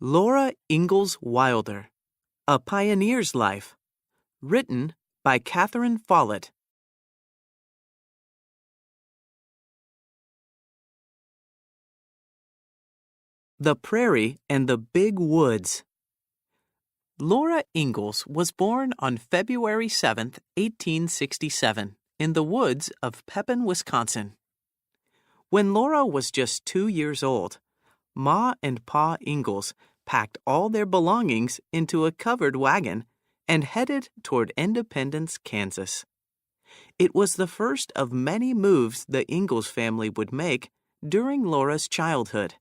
Laura Ingalls Wilder, A Pioneer's Life, written by Catherine Follett. The Prairie and the Big Woods. Laura Ingalls was born on February 7, 1867, in the woods of Pepin, Wisconsin. When Laura was just 2 years old, Ma and Pa Ingalls packed all their belongings into a covered wagon and headed toward Independence, Kansas. It was the first of many moves the Ingalls family would make during Laura's childhood.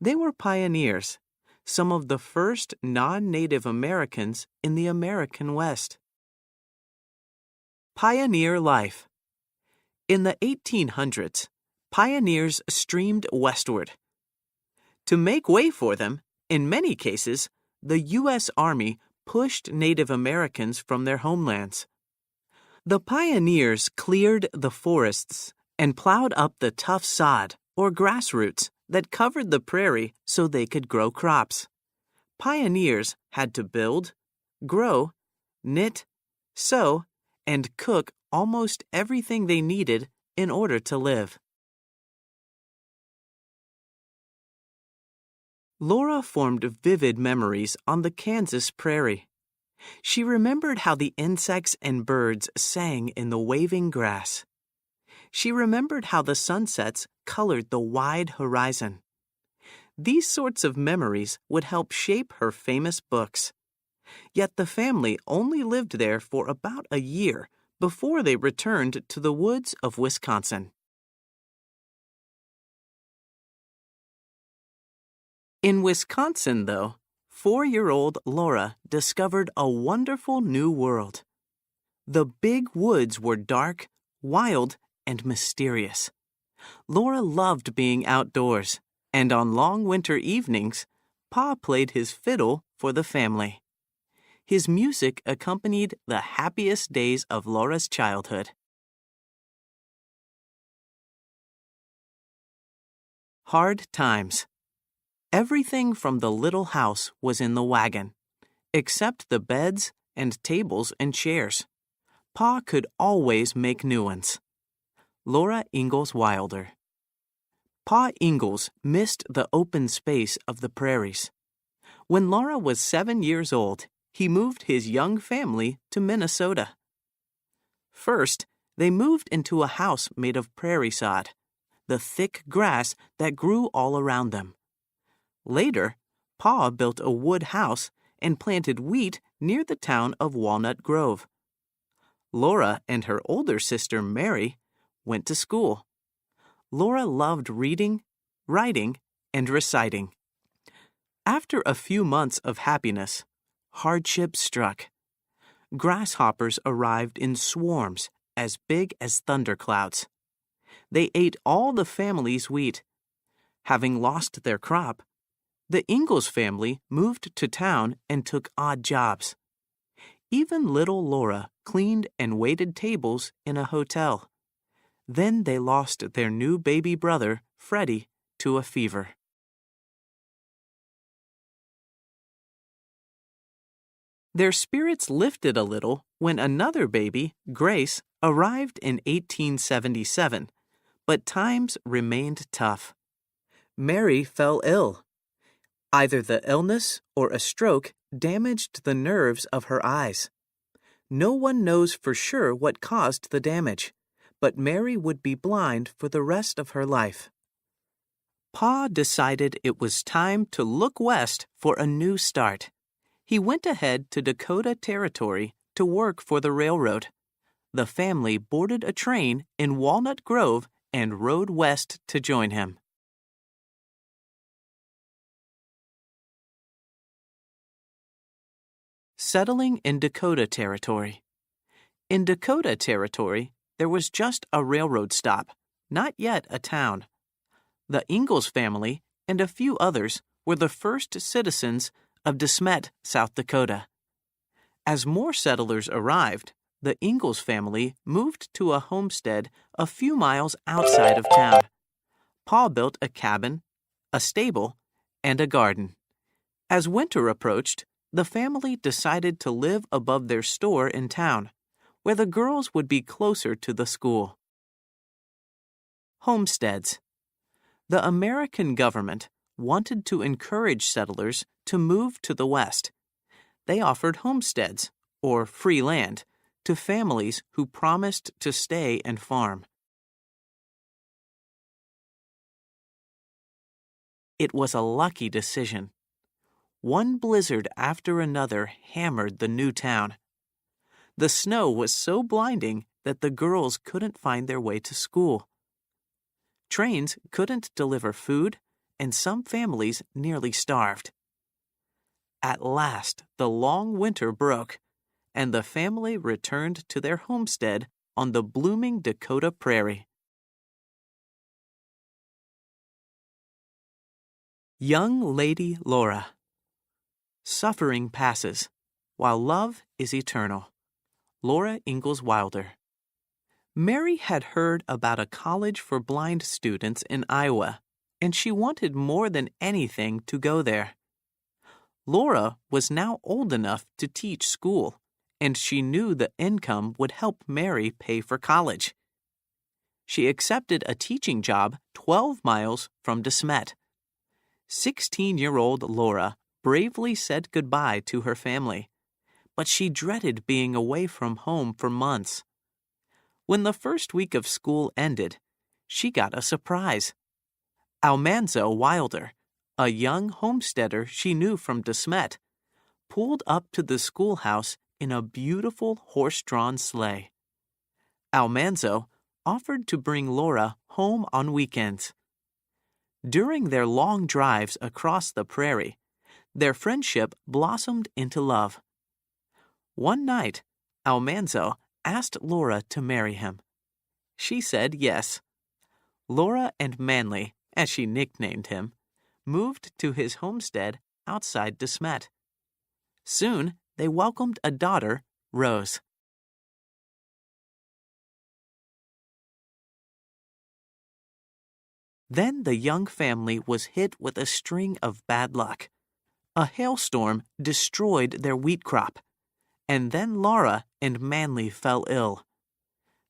They were pioneers, some of the first non-Native Americans in the American West. Pioneer life. In the 1800s, pioneers streamed westward. To make way for them, in many cases, the U.S. Army pushed Native Americans from their homelands. The pioneers cleared the forests and plowed up the tough sod or grass roots that covered the prairie so they could grow crops. Pioneers had to build, grow, knit, sew, and cook almost everything they needed in order to live. Laura formed vivid memories on the Kansas prairie. She remembered how the insects and birds sang in the waving grass. She remembered how the sunsets colored the wide horizon. These sorts of memories would help shape her famous books. Yet the family only lived there for about a year before they returned to the woods of Wisconsin. In Wisconsin, though, 4-year-old Laura discovered a wonderful new world. The big woods were dark, wild, and mysterious. Laura loved being outdoors, and on long winter evenings, Pa played his fiddle for the family. His music accompanied the happiest days of Laura's childhood. Hard times. Everything from the little house was in the wagon, except the beds and tables and chairs. Pa could always make new ones. Laura Ingalls Wilder. Pa Ingalls missed the open space of the prairies. When Laura was 7 years old, he moved his young family to Minnesota. First, they moved into a house made of prairie sod, the thick grass that grew all around them. Later, Pa built a wood house and planted wheat near the town of Walnut Grove. Laura and her older sister Mary went to school. Laura loved reading, writing, and reciting. After a few months of happiness, hardship struck. Grasshoppers arrived in swarms as big as thunderclouds. They ate all the family's wheat. Having lost their crop, the Ingalls family moved to town and took odd jobs. Even little Laura cleaned and waited tables in a hotel. Then they lost their new baby brother, Freddie, to a fever. Their spirits lifted a little when another baby, Grace, arrived in 1877, but times remained tough. Mary fell ill. Either the illness or a stroke damaged the nerves of her eyes. No one knows for sure what caused the damage, but Mary would be blind for the rest of her life. Pa decided it was time to look west for a new start. He went ahead to Dakota Territory to work for the railroad. The family boarded a train in Walnut Grove and rode west to join him. Settling in Dakota Territory. In Dakota Territory, there was just a railroad stop, not yet a town. The Ingalls family and a few others were the first citizens of De Smet, South Dakota. As more settlers arrived, the Ingalls family moved to a homestead a few miles outside of town. Pa built a cabin, a stable, and a garden. As winter approached, the family decided to live above their store in town, where the girls would be closer to the school. Homesteads. The American government wanted to encourage settlers to move to the West. They offered homesteads, or free land, to families who promised to stay and farm. It was a lucky decision. One blizzard after another hammered the new town. The snow was so blinding that the girls couldn't find their way to school. Trains couldn't deliver food, and some families nearly starved. At last, the long winter broke, and the family returned to their homestead on the blooming Dakota prairie. Young Lady Laura. Suffering passes, while love is eternal. Laura Ingalls Wilder. Mary had heard about a college for blind students in Iowa, and she wanted more than anything to go there. Laura was now old enough to teach school, and she knew the income would help Mary pay for college. She accepted a teaching job 12 miles from De Smet. 16-year-old Laura bravely said goodbye to her family, but she dreaded being away from home for months. When the first week of school ended, she got a surprise. Almanzo Wilder, a young homesteader she knew from De Smet, pulled up to the schoolhouse in a beautiful horse-drawn sleigh. Almanzo offered to bring Laura home on weekends. During their long drives across the prairie, their friendship blossomed into love. One night, Almanzo asked Laura to marry him. She said yes. Laura and Manly, as she nicknamed him, moved to his homestead outside De Smet. Soon, they welcomed a daughter, Rose. Then the young family was hit with a string of bad luck. A hailstorm destroyed their wheat crop, and then Laura and Manly fell ill.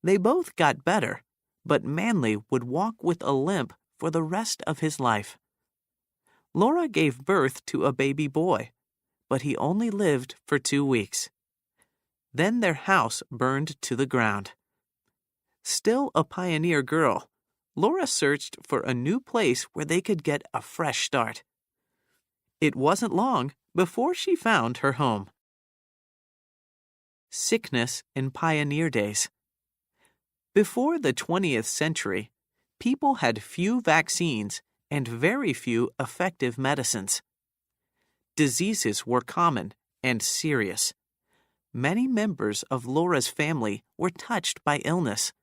They both got better, but Manly would walk with a limp for the rest of his life. Laura gave birth to a baby boy, but he only lived for 2 weeks. Then their house burned to the ground. Still a pioneer girl, Laura searched for a new place where they could get a fresh start. It wasn't long before she found her home. Sickness in pioneer days. Before the 20th century, people had few vaccines and very few effective medicines. Diseases were common and serious. Many members of Laura's family were touched by illness.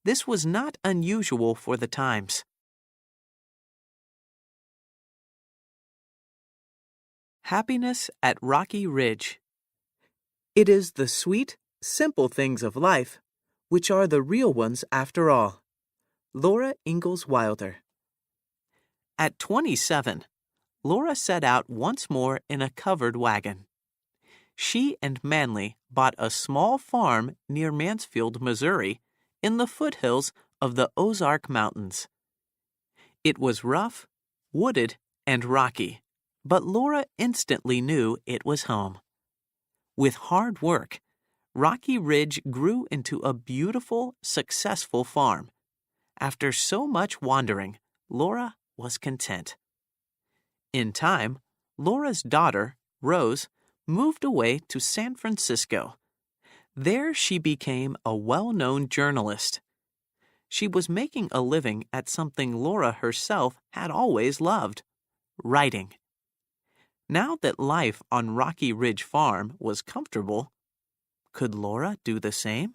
This was not unusual for the times. Happiness at Rocky Ridge. It is the sweet, simple things of life which are the real ones after all. Laura Ingalls Wilder. At 27, Laura set out once more in a covered wagon. She and Manly bought a small farm near Mansfield, Missouri, in the foothills of the Ozark Mountains. It was rough, wooded, and rocky, but Laura instantly knew it was home. With hard work, Rocky Ridge grew into a beautiful, successful farm. After so much wandering, Laura was content. In time, Laura's daughter, Rose, moved away to San Francisco. There she became a well-known journalist. She was making a living at something Laura herself had always loved: writing. Now that life on Rocky Ridge Farm was comfortable, could Laura do the same?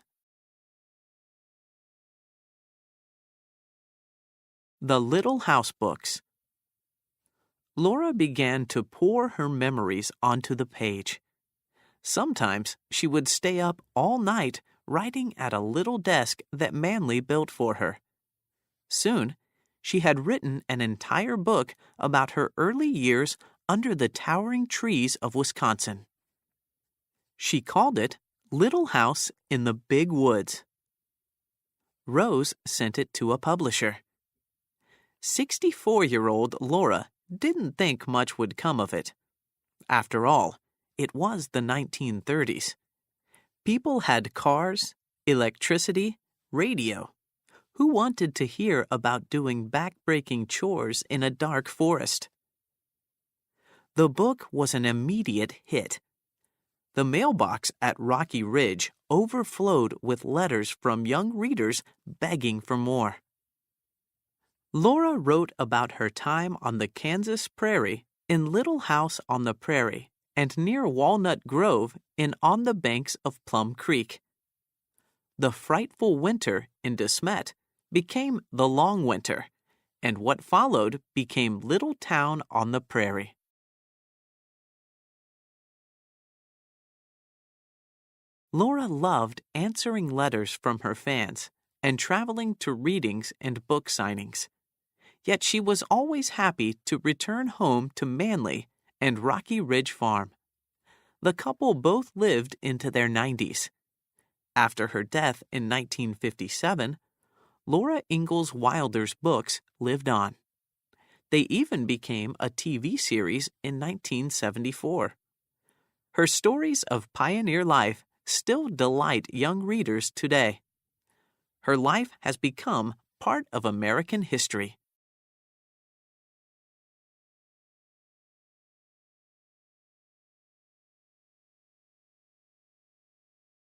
The Little House Books. Laura began to pour her memories onto the page. Sometimes she would stay up all night writing at a little desk that Manly built for her. Soon, she had written an entire book about her early years under the towering trees of Wisconsin. She called it Little House in the Big Woods. Rose sent it to a publisher. 64-year-old Laura didn't think much would come of it. After all, it was the 1930s. People had cars, electricity, radio. Who wanted to hear about doing back-breaking chores in a dark forest? The book was an immediate hit. The mailbox at Rocky Ridge overflowed with letters from young readers begging for more. Laura wrote about her time on the Kansas prairie in Little House on the Prairie and near Walnut Grove in On the Banks of Plum Creek. The frightful winter in De Smet became the Long Winter, and what followed became Little Town on the Prairie. Laura loved answering letters from her fans and traveling to readings and book signings. Yet she was always happy to return home to Manly and Rocky Ridge Farm. The couple both lived into their 90s. After her death in 1957, Laura Ingalls Wilder's books lived on. They even became a TV series in 1974. Her stories of pioneer life still delight young readers today. Her life has become part of American history.